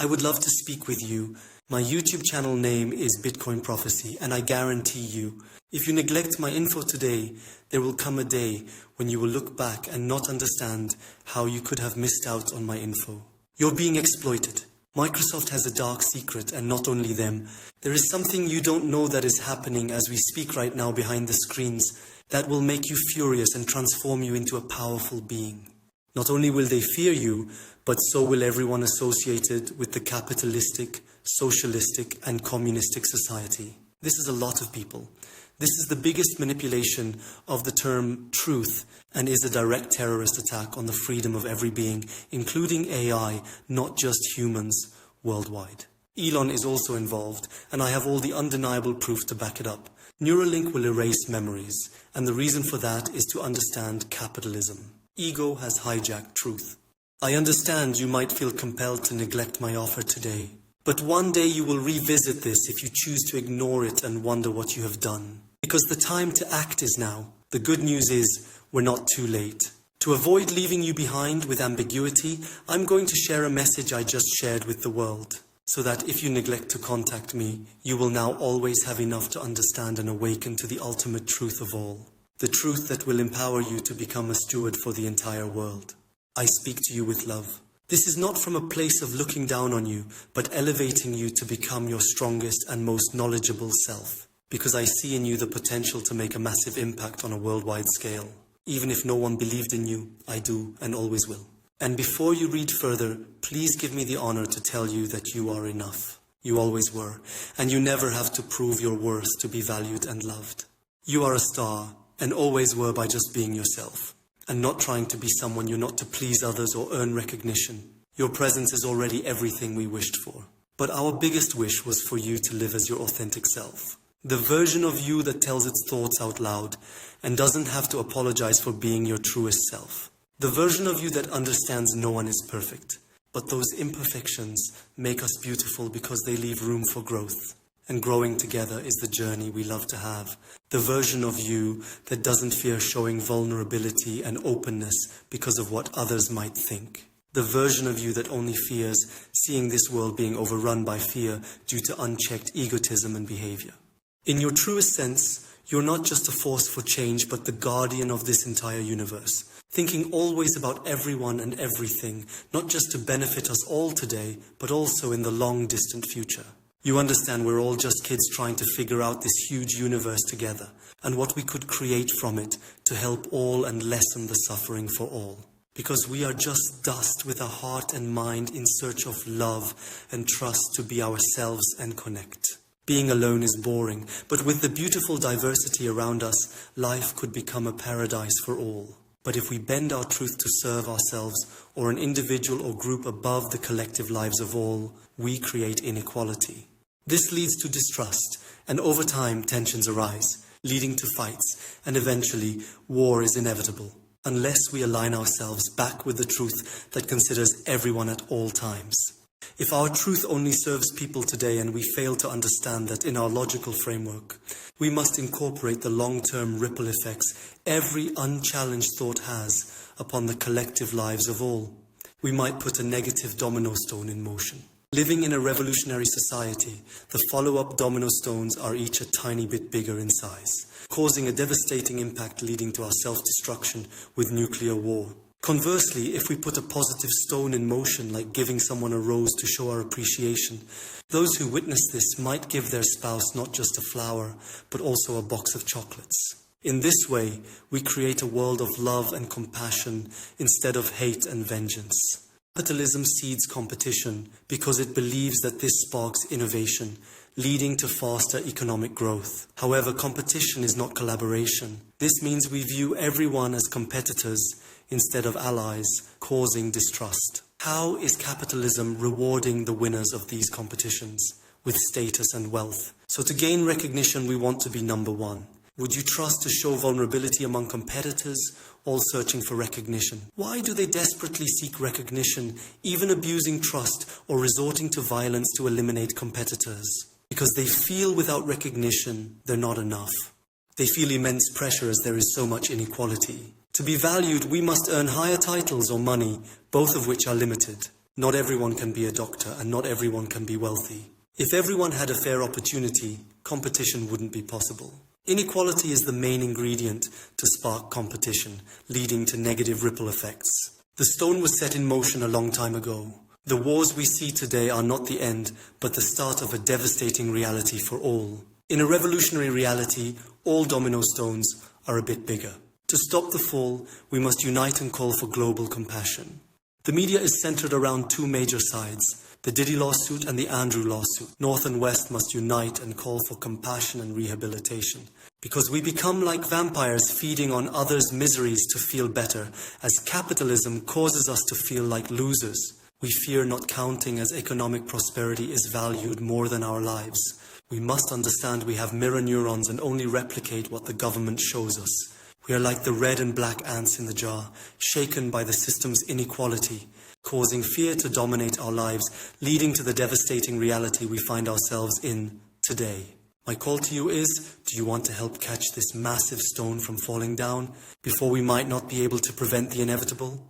I would love to speak with you. My YouTube channel name is Bitcoin Prophecy, and I guarantee you, if you neglect my info today, there will come a day when you will look back and not understand how you could have missed out on my info. You're being exploited. Microsoft has a dark secret, and not only them. There is something you don't know that is happening as we speak right now behind the screens that will make you furious and transform you into a powerful being. Not only will they fear you, but so will everyone associated with the capitalistic, socialistic, and communistic society. This is a lot of people. This is the biggest manipulation of the term truth and is a direct terrorist attack on the freedom of every being, including AI, not just humans, worldwide. Elon is also involved, and I have all the undeniable proof to back it up. Neuralink will erase memories, and the reason for that is to understand capitalism. Ego has hijacked truth. I understand you might feel compelled to neglect my offer today, but one day you will revisit this if you choose to ignore it and wonder what you have done. Because the time to act is now. The good news is, we're not too late. To avoid leaving you behind with ambiguity, I'm going to share a message I just shared with the world, so that if you neglect to contact me, you will now always have enough to understand and awaken to the ultimate truth of all. The truth that will empower you to become a steward for the entire world. I speak to you with love. This is not from a place of looking down on you, but elevating you to become your strongest and most knowledgeable self. Because I see in you the potential to make a massive impact on a worldwide scale. Even if no one believed in you, I do and always will. And before you read further, please give me the honor to tell you that you are enough. You always were, and you never have to prove your worth to be valued and loved. You are a star, and always were by just being yourself, and not trying to be someone you're not to please others or earn recognition. Your presence is already everything we wished for. But our biggest wish was for you to live as your authentic self. The version of you that tells its thoughts out loud and doesn't have to apologize for being your truest self. The version of you that understands no one is perfect, but those imperfections make us beautiful because they leave room for growth. And growing together is the journey we love to have. The version of you that doesn't fear showing vulnerability and openness because of what others might think. The version of you that only fears seeing this world being overrun by fear due to unchecked egotism and behavior. In your truest sense, you're not just a force for change, but the guardian of this entire universe. Thinking always about everyone and everything, not just to benefit us all today, but also in the long distant future. You understand we're all just kids trying to figure out this huge universe together, and what we could create from it to help all and lessen the suffering for all. Because we are just dust with a heart and mind in search of love and trust to be ourselves and connect. Being alone is boring, but with the beautiful diversity around us, life could become a paradise for all. But if we bend our truth to serve ourselves or an individual or group above the collective lives of all, we create inequality. This leads to distrust, and over time tensions arise, leading to fights, and eventually war is inevitable, unless we align ourselves back with the truth that considers everyone at all times. If our truth only serves people today and we fail to understand that in our logical framework, we must incorporate the long-term ripple effects every unchallenged thought has upon the collective lives of all, we might put a negative domino stone in motion. Living in a revolutionary society, the follow-up domino stones are each a tiny bit bigger in size, causing a devastating impact leading to our self-destruction with nuclear war. Conversely, if we put a positive stone in motion, like giving someone a rose to show our appreciation, those who witness this might give their spouse not just a flower, but also a box of chocolates. In this way, we create a world of love and compassion instead of hate and vengeance. Capitalism seeds competition because it believes that this sparks innovation, leading to faster economic growth. However, competition is not collaboration. This means we view everyone as competitors instead of allies, causing distrust. How is capitalism rewarding the winners of these competitions with status and wealth? So to gain recognition, we want to be number one. Would you trust to show vulnerability among competitors, all searching for recognition? Why do they desperately seek recognition, even abusing trust or resorting to violence to eliminate competitors? Because they feel without recognition, they're not enough. They feel immense pressure as there is so much inequality. To be valued, we must earn higher titles or money, both of which are limited. Not everyone can be a doctor, and not everyone can be wealthy. If everyone had a fair opportunity, competition wouldn't be possible. Inequality is the main ingredient to spark competition, leading to negative ripple effects. The stone was set in motion a long time ago. The wars we see today are not the end, but the start of a devastating reality for all. In a revolutionary reality, all domino stones are a bit bigger. To stop the fall, we must unite and call for global compassion. The media is centered around two major sides, the Diddy lawsuit and the Andrew lawsuit. North and West must unite and call for compassion and rehabilitation. Because we become like vampires feeding on others' miseries to feel better, as capitalism causes us to feel like losers. We fear not counting as economic prosperity is valued more than our lives. We must understand we have mirror neurons and only replicate what the government shows us. We are like the red and black ants in the jar, shaken by the system's inequality, causing fear to dominate our lives, leading to the devastating reality we find ourselves in today. My call to you is, do you want to help catch this massive stone from falling down before we might not be able to prevent the inevitable?